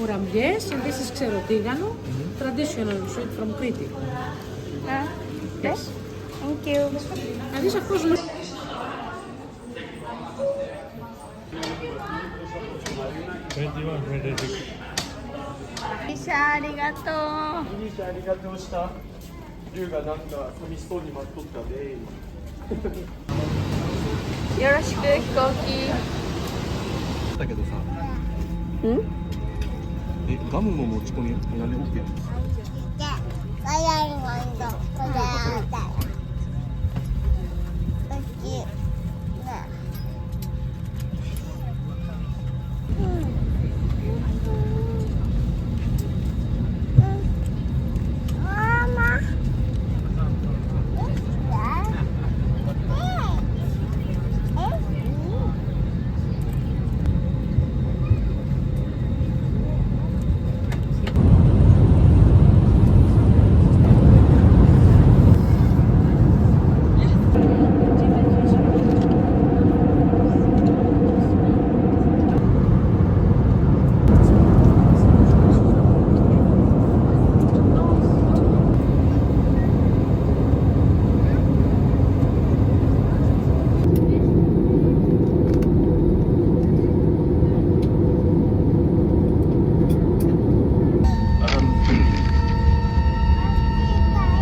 Ουραμπιές, επίσης ξεροτίγανο, traditional sweet from Crete. Yes. Thank you. Να δεις αυτός με... ギリシャありがとギリシャありがとうした。龍がなんか寂しそうに待っとったで。う。よろしく飛行機。だけどさ、ん？ガムも持ち込みなんで OK なんですか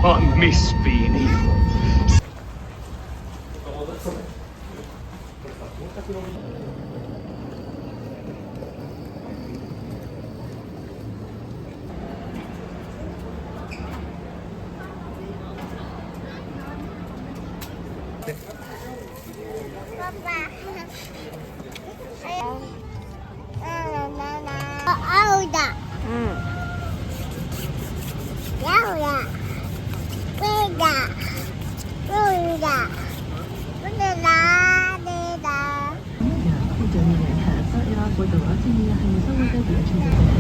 ？I miss being evil. 青だ。青だ。上だ。上だ。これだ。或者你的孩子要过多少天，还有什么特别的？